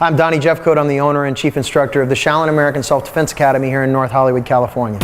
I'm Donnie Jeffcoat. I'm the owner and chief instructor of the Shaolin American Self-Defense Academy here in North Hollywood, California.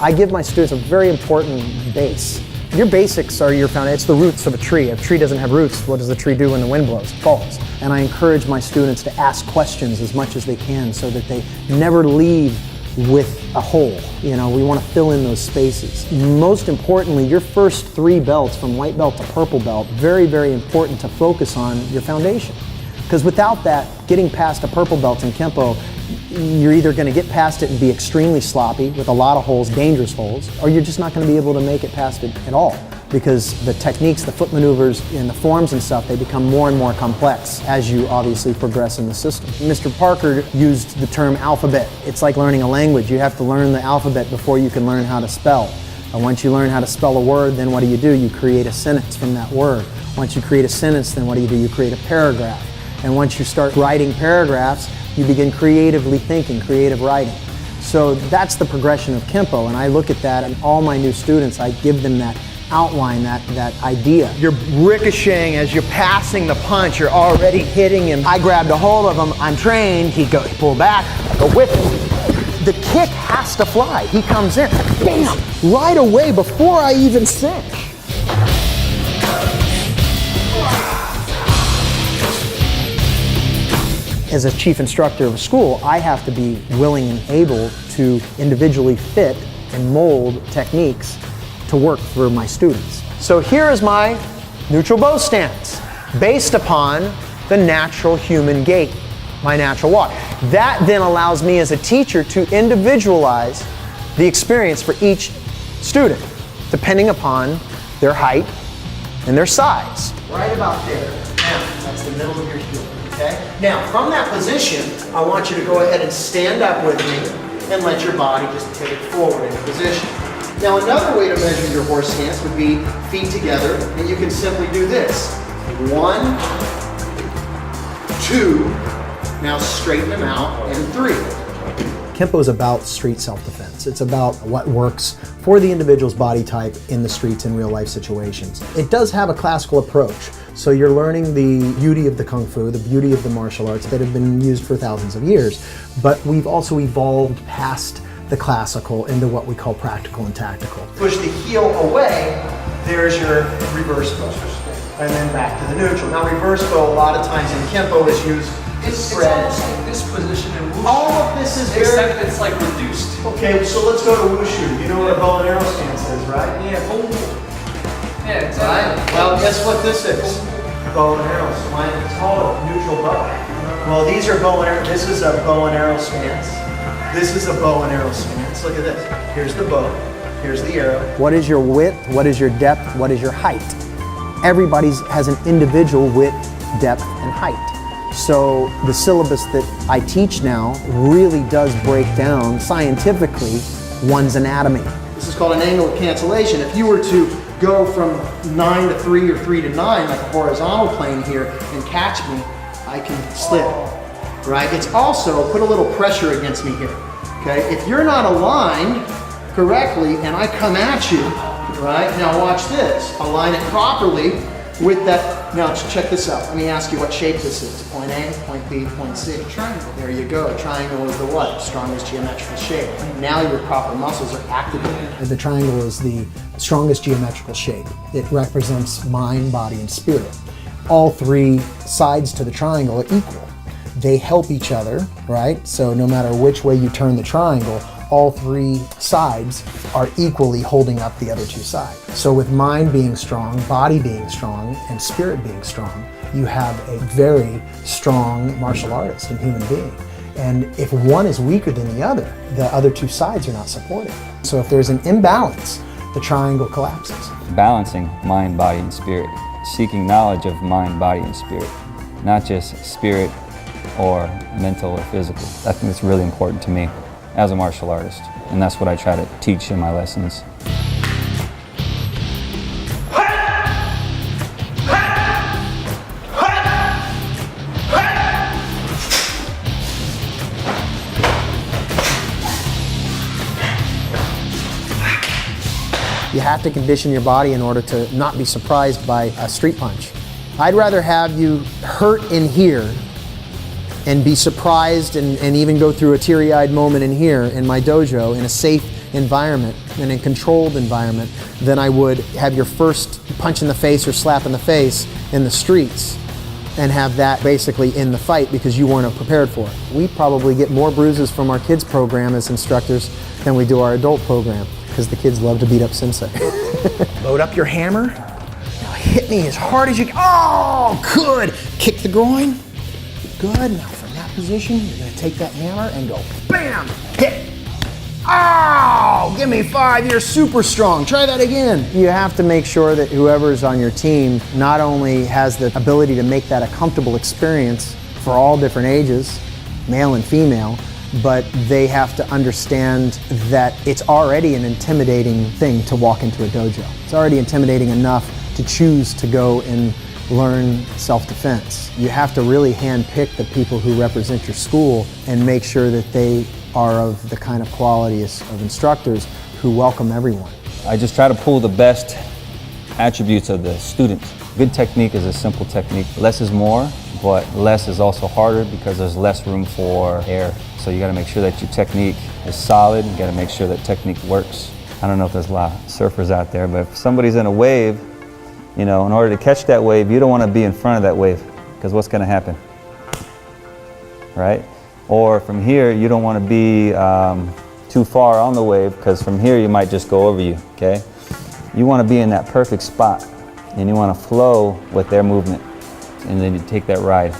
I give my students a very important base. Your basics are your foundation. It's the roots of a tree. If a tree doesn't have roots, what does the tree do when the wind blows? It falls. And I encourage my students to ask questions as much as they can so that they never leave with a hole. You know, we want to fill in those spaces. Most importantly, your first 3 belts from white belt to purple belt, very, very important to focus on your foundation. Because without that, getting past a purple belt in Kenpō, you're either going to get past it and be extremely sloppy with a lot of holes, dangerous holes, or you're just not going to be able to make it past it at all. Because the techniques, the foot maneuvers, and the forms and stuff, they become more and more complex as you obviously progress in the system. Mr. Parker used the term alphabet. It's like learning a language. You have to learn the alphabet before you can learn how to spell. And once you learn how to spell a word, then what do? You create a sentence from that word. Once you create a sentence, then what do? You create a paragraph. And once you start writing paragraphs, you begin creatively thinking, creative writing. So that's the progression of Kenpō, and I look at that, and all my new students, I give them that outline, that idea. You're ricocheting as you're passing the punch, you're already hitting him. I grabbed a hold of him, I'm trained, he pull back, I go with him. The kick has to fly. He comes in, bam, right away before I even cinch. As a chief instructor of a school, I have to be willing and able to individually fit and mold techniques to work for my students. So here is my neutral bow stance, based upon the natural human gait, my natural walk. That then allows me as a teacher to individualize the experience for each student, depending upon their height and their size. Right about there. Now, that's the middle of your heel. Okay? Now, from that position, I want you to go ahead and stand up with me and let your body just pivot forward into position. Now, another way to measure your horse stance would be feet together, and you can simply do this. 1, 2, now straighten them out, and 3. Kenpō is about street self-defense. It's about what works for the individual's body type in the streets in real life situations. It does have a classical approach. So you're learning the beauty of the Kung Fu, the beauty of the martial arts that have been used for thousands of years. But we've also evolved past the classical into what we call practical and tactical. Push the heel away, there's your reverse bow. And then back to the neutral. Now reverse bow a lot of times in Kenpō is used to spread. It's almost like this position in Wushu. All of this is very... Except it's like reduced. Okay, so let's go to Wushu. You know what a bow and arrow stance is, right? Yeah, boom. Yeah, exactly. Right? Well, guess what this is? Bow and arrow. It's called a neutral bow. Well, these are bow and arrow. This is a bow and arrow stance. This is a bow and arrow stance. Look at this. Here's the bow. Here's the arrow. What is your width? What is your depth? What is your height? Everybody has an individual width, depth, and height. So the syllabus that I teach now really does break down scientifically one's anatomy. This is called an angle of cancellation. If you were to go from 9 to 3 or 3 to 9, like a horizontal plane here, and catch me, I can slip, right? It's also put a little pressure against me here, okay? If you're not aligned correctly and I come at you, right? Now watch this. Align it properly with that. Now check this out. Let me ask you what shape this is. Point A, point B, point C. Triangle. There you go. Triangle is the what? Strongest geometrical shape. Now your proper muscles are activated. The triangle is the strongest geometrical shape. It represents mind, body, and spirit. All 3 sides to the triangle are equal. They help each other, right? So no matter which way you turn the triangle, all 3 sides are equally holding up the other 2 sides. So with mind being strong, body being strong, and spirit being strong, you have a very strong martial artist and human being. And if one is weaker than the other 2 sides are not supported. So if there's an imbalance, the triangle collapses. Balancing mind, body, and spirit. Seeking knowledge of mind, body, and spirit. Not just spirit or mental or physical. I think it's really important to me as a martial artist, and that's what I try to teach in my lessons. You have to condition your body in order to not be surprised by a street punch. I'd rather have you hurt in here and be surprised and even go through a teary-eyed moment in here in my dojo in a safe environment and a controlled environment than I would have your first punch in the face or slap in the face in the streets and have that basically in the fight because you weren't prepared for it. We probably get more bruises from our kids program as instructors than we do our adult program because the kids love to beat up sensei. Load up your hammer. Now hit me as hard as you can. Oh, good. Kick the groin. Good. Now from that position, you're going to take that hammer and go bam, hit. Oh, give me 5. You're super strong. Try that again. You have to make sure that whoever's on your team not only has the ability to make that a comfortable experience for all different ages, male and female, but they have to understand that it's already an intimidating thing to walk into a dojo. It's already intimidating enough to choose to go and learn self-defense. You have to really handpick the people who represent your school and make sure that they are of the kind of qualities of instructors who welcome everyone. I just try to pull the best attributes of the students. Good technique is a simple technique. Less is more, but less is also harder because there's less room for error. So you gotta make sure that your technique is solid. You gotta make sure that technique works. I don't know if there's a lot of surfers out there, but if somebody's in a wave, you know, in order to catch that wave, you don't wanna be in front of that wave because what's gonna happen, right? Or from here, you don't want to be too far on the wave because from here you might just go over you, okay? You want to be in that perfect spot and you want to flow with their movement and then you take that ride.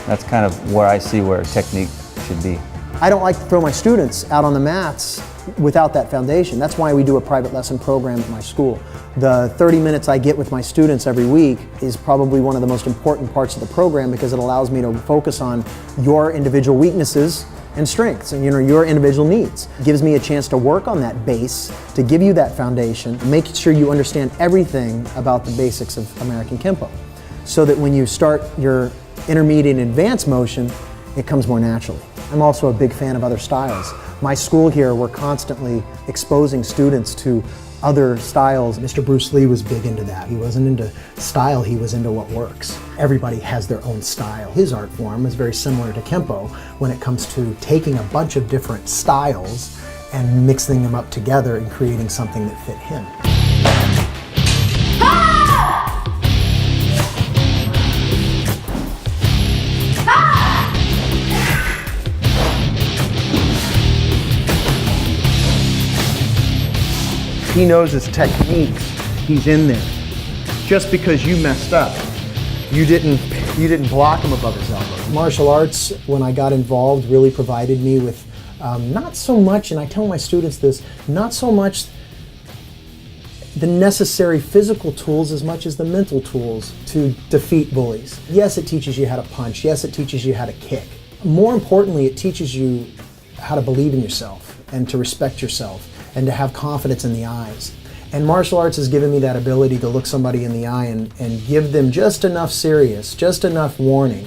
That's kind of where I see where technique should be. I don't like to throw my students out on the mats without that foundation. That's why we do a private lesson program at my school. The 30 minutes I get with my students every week is probably one of the most important parts of the program because it allows me to focus on your individual weaknesses and strengths and your individual needs. It gives me a chance to work on that base, to give you that foundation, make sure you understand everything about the basics of American Kenpo so that when you start your intermediate and advanced motion, it comes more naturally. I'm also a big fan of other styles. My school here, we're constantly exposing students to other styles. Mr. Bruce Lee was big into that. He wasn't into style, he was into what works. Everybody has their own style. His art form is very similar to Kenpo when it comes to taking a bunch of different styles and mixing them up together and creating something that fit him. He knows his techniques. He's in there. Just because you messed up, you didn't block him above his elbow. Martial arts, when I got involved, really provided me with not so much, and I tell my students this, not so much the necessary physical tools as much as the mental tools to defeat bullies. Yes, it teaches you how to punch. Yes, it teaches you how to kick. More importantly, it teaches you how to believe in yourself and to respect yourself and to have confidence in the eyes. And martial arts has given me that ability to look somebody in the eye and give them just enough serious, just enough warning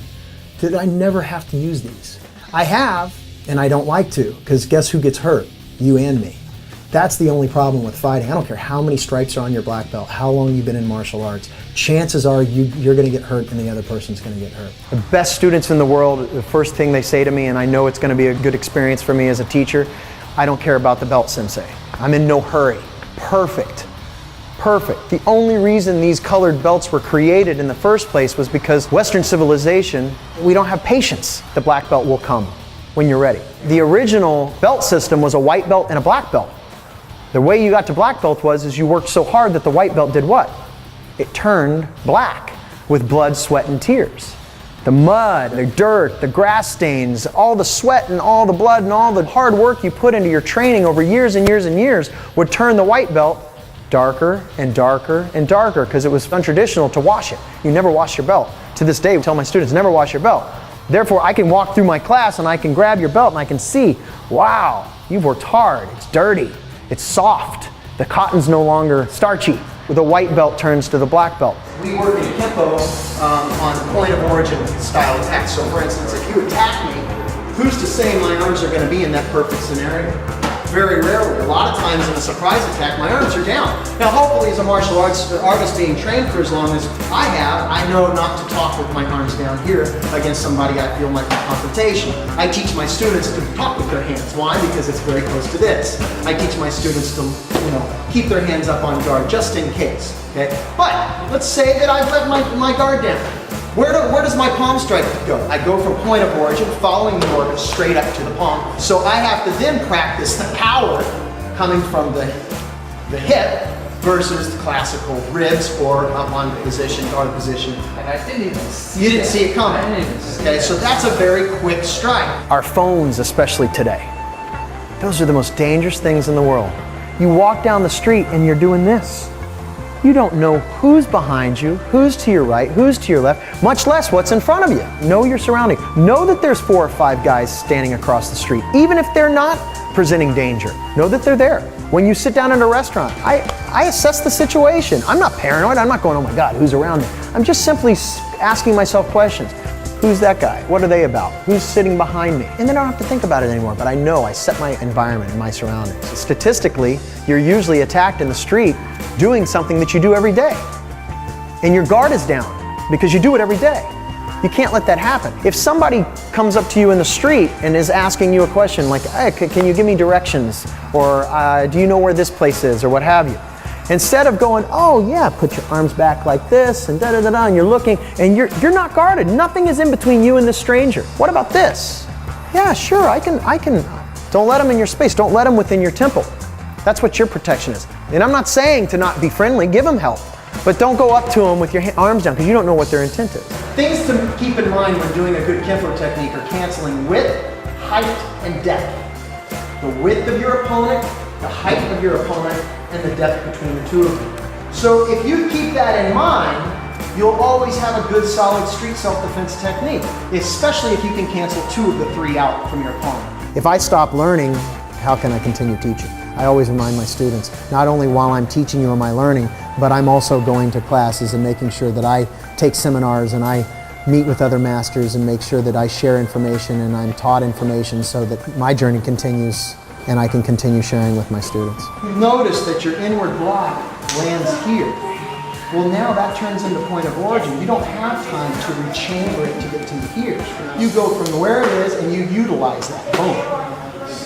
that I never have to use these. I have, and I don't like to, because guess who gets hurt? You and me. That's the only problem with fighting. I don't care how many stripes are on your black belt, how long you've been in martial arts. Chances are you're gonna get hurt and the other person's gonna get hurt. The best students in the world, the first thing they say to me, and I know it's gonna be a good experience for me as a teacher, I don't care about the belt, sensei. I'm in no hurry. Perfect. Perfect. The only reason these colored belts were created in the first place was because Western civilization, we don't have patience. The black belt will come when you're ready. The original belt system was a white belt and a black belt. The way you got to black belt is you worked so hard that the white belt did what? It turned black with blood, sweat, and tears. The mud, the dirt, the grass stains, all the sweat and all the blood and all the hard work you put into your training over years and years and years would turn the white belt darker and darker and darker because it was untraditional to wash it. You never wash your belt. To this day, I tell my students, never wash your belt. Therefore, I can walk through my class and I can grab your belt and I can see, wow, you've worked hard. It's dirty. It's soft. The cotton's no longer starchy. The white belt turns to the black belt. We work in Kenpo on point of origin style attacks. So for instance, if you attack me, who's to say my arms are going to be in that perfect scenario? Very rarely. A lot of times in a surprise attack, my arms are down. Now, hopefully, as a martial arts artist being trained for as long as I have, I know not to talk with my arms down here against somebody I feel might be confrontational. I teach my students to talk with their hands. Why? Because it's very close to this. I teach my students to, keep their hands up on guard just in case. Okay. But let's say that I've let my guard down. Where does my palm strike go? I go from point of origin, following the order, straight up to the palm. So I have to then practice the power coming from the hip versus the classical ribs or up on position, guard position. And I didn't even see You didn't see it coming. I didn't even see Okay, it. so that's a very quick strike. Our phones, especially today, those are the most dangerous things in the world. You walk down the street and you're doing this. You don't know who's behind you, who's to your right, who's to your left, much less what's in front of you. Know your surroundings. Know that there's 4 or 5 guys standing across the street, even if they're not presenting danger. Know that they're there. When you sit down at a restaurant, I assess the situation. I'm not paranoid. I'm not going, oh my God, who's around me? I'm just simply asking myself questions. Who's that guy? What are they about? Who's sitting behind me? And then I don't have to think about it anymore, but I know I set my environment and my surroundings. Statistically, you're usually attacked in the street doing something that you do every day. And your guard is down because you do it every day. You can't let that happen. If somebody comes up to you in the street and is asking you a question like, hey, can you give me directions? Or do you know where this place is? Or what have you. Instead of going, oh yeah, put your arms back like this and da-da-da-da, and you're looking, and you're not guarded. Nothing is in between you and the stranger. What about this? Yeah, sure, I can. Don't let them in your space. Don't let them within your temple. That's what your protection is. And I'm not saying to not be friendly, give them help. But don't go up to them with your arms down because you don't know what their intent is. Things to keep in mind when doing a good Kenpō technique are canceling width, height, and depth. The width of your opponent, the height of your opponent, and the depth between the two of you. So if you keep that in mind, you'll always have a good solid street self-defense technique, especially if you can cancel 2 of the 3 out from your opponent. If I stop learning, how can I continue teaching? I always remind my students, not only while I'm teaching you am I learning, but I'm also going to classes and making sure that I take seminars and I meet with other masters and make sure that I share information and I'm taught information so that my journey continues and I can continue sharing with my students. Notice that your inward block lands here. Well, now that turns into point of origin. You don't have time to rechamber it to get to here. You go from where it is and you utilize that. Boom.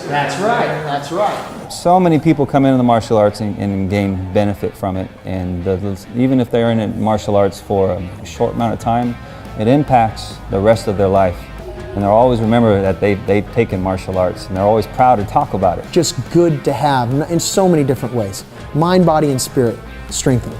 That's right, that's right. So many people come into the martial arts and gain benefit from it, and even if they're in martial arts for a short amount of time, it impacts the rest of their life. And they'll always remember that they've taken martial arts, and they're always proud to talk about it. Just good to have in so many different ways. Mind, body, and spirit strengthening.